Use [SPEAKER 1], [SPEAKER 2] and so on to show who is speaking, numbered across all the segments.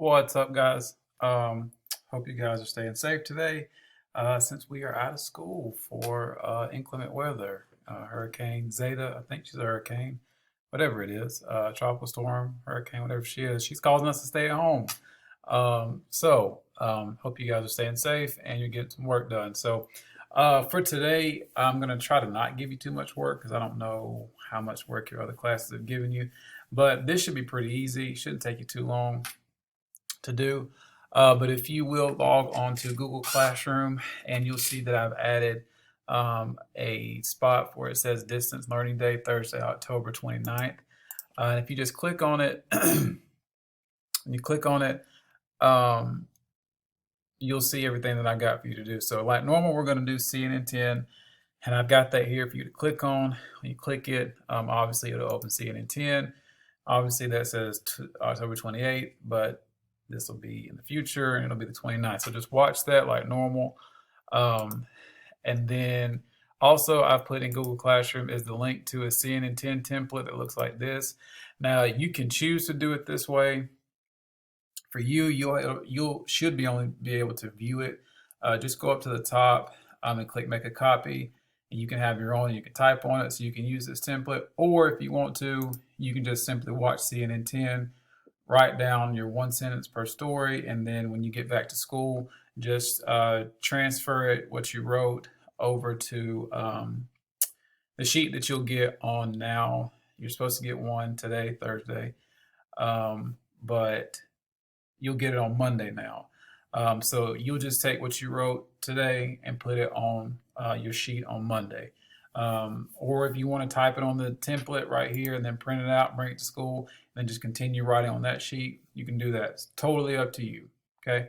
[SPEAKER 1] What's up, guys? Hope you guys are staying safe today. Since we are out of school for inclement weather, Hurricane Zeta, I think she's a hurricane, whatever it is, tropical storm, hurricane, whatever she is, she's causing us to stay at home. Hope you guys are staying safe and you're getting some work done. For today, I'm going to try to not give you too much work because I don't know how much work your other classes have given you, but this should be pretty easy. Shouldn't take you too long to do. But if you will log on to Google Classroom, and you'll see that I've added a spot where it says Distance Learning Day, Thursday, October 29th. And if you just click on it, um, you'll see everything that I got for you to do. So like normal, we're going to do CNN 10, and I've got that here for you to click on. When you click it, obviously it'll open CNN 10. Obviously that says October 28th, but this will be in the future and it'll be the 29th. So just watch that like normal. And then also I've put in Google Classroom is the link to a CNN 10 template that looks like this. Now you can choose to do it this way. For you, you'll should be only be able to view it. Just go up to the top and click make a copy, and you can have your own. You can type on it, so you can use this template. Or if you want to, you can just simply watch CNN 10, write down your one sentence per story, and then when you get back to school, just transfer it what you wrote over to the sheet that you'll get on now. You're supposed to get one today, Thursday, but you'll get it on Monday now. So you'll just take what you wrote today and put it on your sheet on Monday. Or if you want to type it on the template right here and then print it out, bring it to school, and then just continue writing on that sheet, you can do that. It's totally up to you. Okay.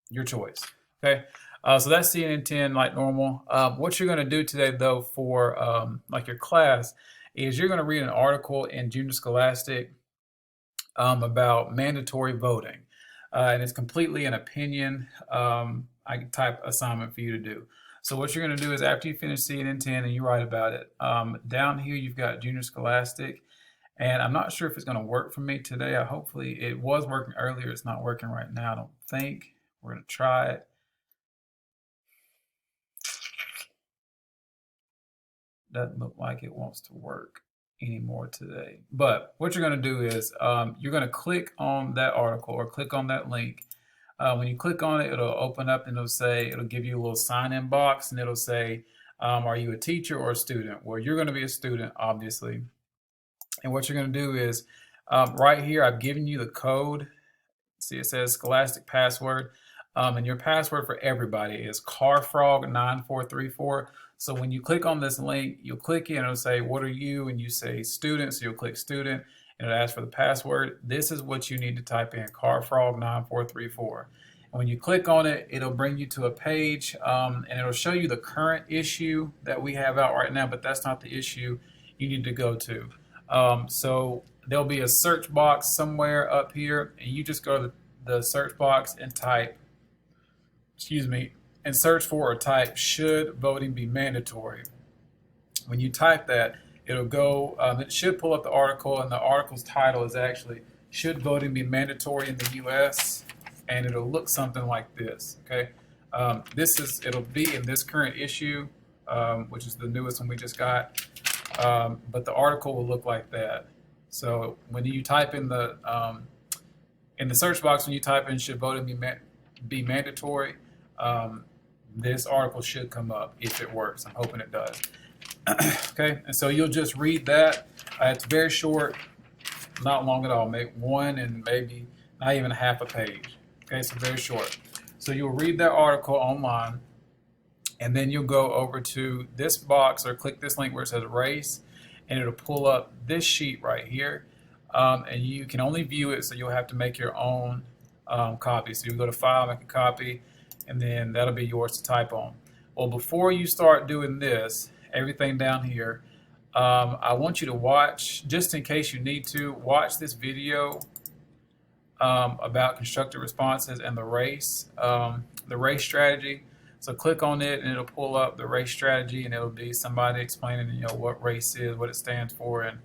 [SPEAKER 1] Your choice. Okay. So that's CNN 10 like normal. What you're going to do today, though, for like your class, is you're going to read an article in Junior Scholastic about mandatory voting. And it's completely an opinion type assignment for you to do. So what you're going to do is after you finish CNN 10 and you write about it, down here you've got Junior Scholastic. And I'm not sure if it's going to work for me today. Hopefully it was working earlier. It's not working right now, I don't think. We're going to try it. Doesn't look like it wants to work anymore today. But what you're going to do is you're going to click on that article or click on that link. When you click on it, it'll open up and it'll give you a little sign-in box, and it'll say, are you a teacher or a student? Well, you're going to be a student, obviously. And what you're going to do is right here, I've given you the code. See, it says Scholastic password. And your password for everybody is carfrog9434. So when you click on this link, you'll click it and it'll say, what are you? And you say student, so you'll click student and it'll ask for the password. This is what you need to type in, carfrog9434. And when you click on it, it'll bring you to a page and it'll show you the current issue that we have out right now, but that's not the issue you need to go to. So there'll be a search box somewhere up here, and you just go to the search box and type, and search for or type, should voting be mandatory? When you type that, it'll go, it should pull up the article, and the article's title is actually, should voting be mandatory in the US? And it'll look something like this, okay? It'll be in this current issue, which is the newest one we just got, but the article will look like that. So when you type in the search box, when you type in should voting be mandatory, this article should come up if it works. I'm hoping it does. Okay, and so you'll just read that. It's very short, not long at all, maybe one and maybe not even half a page. Okay, so very short. So you'll read that article online, and then you'll go over to this box or click this link where it says race, and it'll pull up this sheet right here. And you can only view it, so you'll have to make your own copy. So you go to File, make a copy, and then that'll be yours to type on. Well, before you start doing this, everything down here, I want you to watch, just in case you need to, watch this video about constructive responses and the race strategy. So click on it and it'll pull up the race strategy, and it'll be somebody explaining, what race is, what it stands for, and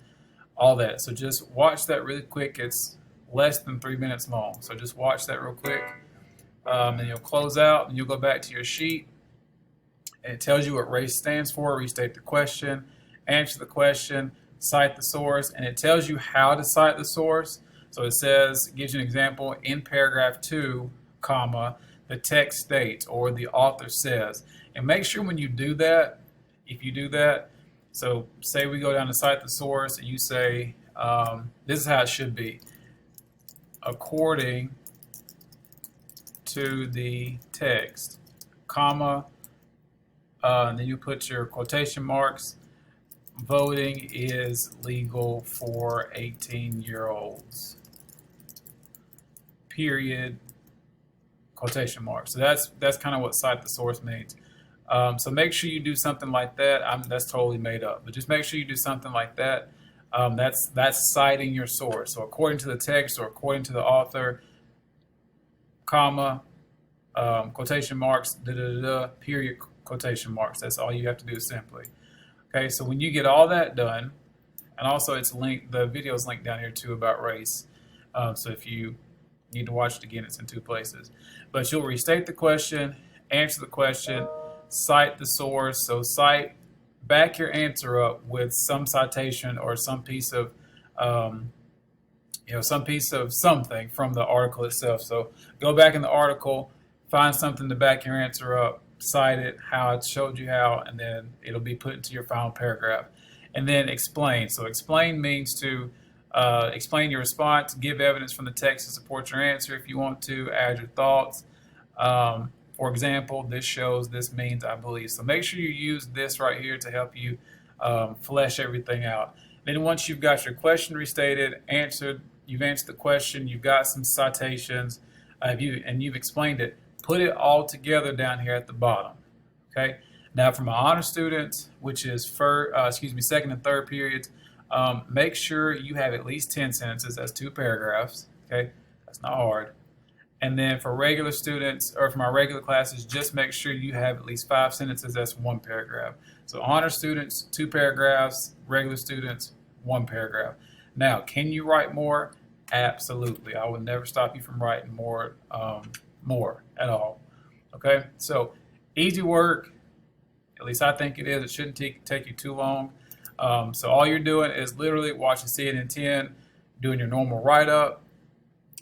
[SPEAKER 1] all that. So just watch that really quick. It's less than 3 minutes long. So just watch that real quick. And you'll close out and you'll go back to your sheet. And it tells you what RACE stands for. Restate the question, answer the question, cite the source, and it tells you how to cite the source. So it says, gives you an example in paragraph 2, comma, the text states or the author says. And make sure when you do that, if you do that, so say we go down to cite the source and you say, this is how it should be. According to the text, comma, and then you put your quotation marks. Voting is legal for 18-year-olds. Period. Quotation marks. So that's kind of what cite the source means. So make sure you do something like that. That's totally made up, but just make sure you do something like that. That's citing your source. So according to the text or according to the author, comma, quotation marks, period, quotation marks. That's all you have to do simply. Okay, so when you get all that done, and also it's linked, the video is linked down here too about race. So if you need to watch it again, it's in 2 places. But you'll restate the question, answer the question, cite the source. So back your answer up with some citation or some piece of, some piece of something from the article itself. So go back in the article, find something to back your answer up, cite it, how it showed you how, and then it'll be put into your final paragraph. And then explain. So explain means to explain your response, give evidence from the text to support your answer if you want to, add your thoughts. For example, this shows, this means, I believe. So make sure you use this right here to help you flesh everything out. Then once you've got your question restated, you've answered the question, you've got some citations, you've explained it, put it all together down here at the bottom. Okay. Now for my honor students, which is second and third periods, make sure you have at least 10 sentences. That's 2 paragraphs. Okay. That's not hard. And then for regular students, or for my regular classes, just make sure you have at least 5 sentences. That's 1 paragraph. So honor students, 2 paragraphs. Regular students, 1 paragraph. Now, can you write more? Absolutely. I would never stop you from writing more at all. Okay, so easy work. At least I think it is. It shouldn't take you too long. So all you're doing is literally watching CNN 10, doing your normal write-up,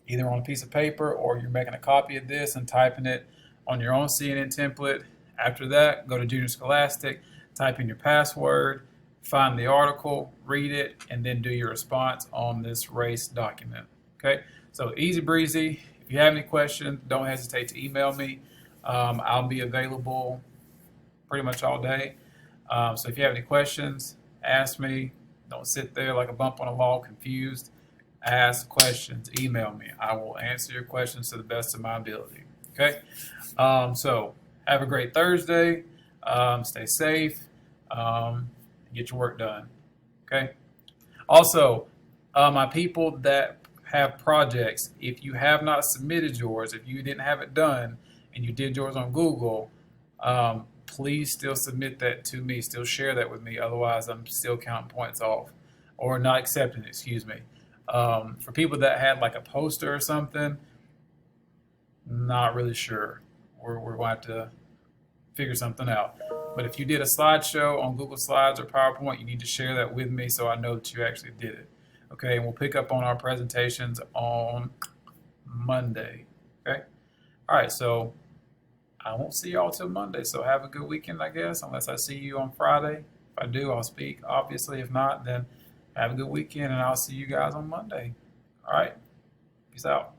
[SPEAKER 1] either on a piece of paper or you're making a copy of this and typing it on your own CNN template. After that, go to Junior Scholastic, type in your password, find the article, read it, and then do your response on this race document. Okay, so easy breezy. If you have any questions, don't hesitate to email me. I'll be available pretty much all day. So if you have any questions, ask me. Don't sit there like a bump on a log confused. Ask questions, email me. I will answer your questions to the best of my ability. Okay? So have a great Thursday. Stay safe. Get your work done. Okay? Also, my people that have projects, if you have not submitted yours, if you didn't have it done and you did yours on Google, please still submit that to me. Still share that with me. Otherwise, I'm still counting points off or not accepting it, excuse me. For people that had like a poster or something, not really sure. We're going to have to figure something out. But if you did a slideshow on Google Slides or PowerPoint, you need to share that with me so I know that you actually did it. Okay, and we'll pick up on our presentations on Monday. Okay? All right, so I won't see y'all till Monday, so have a good weekend, I guess, unless I see you on Friday. If I do, I'll speak, obviously. If not, then have a good weekend, and I'll see you guys on Monday. All right? Peace out.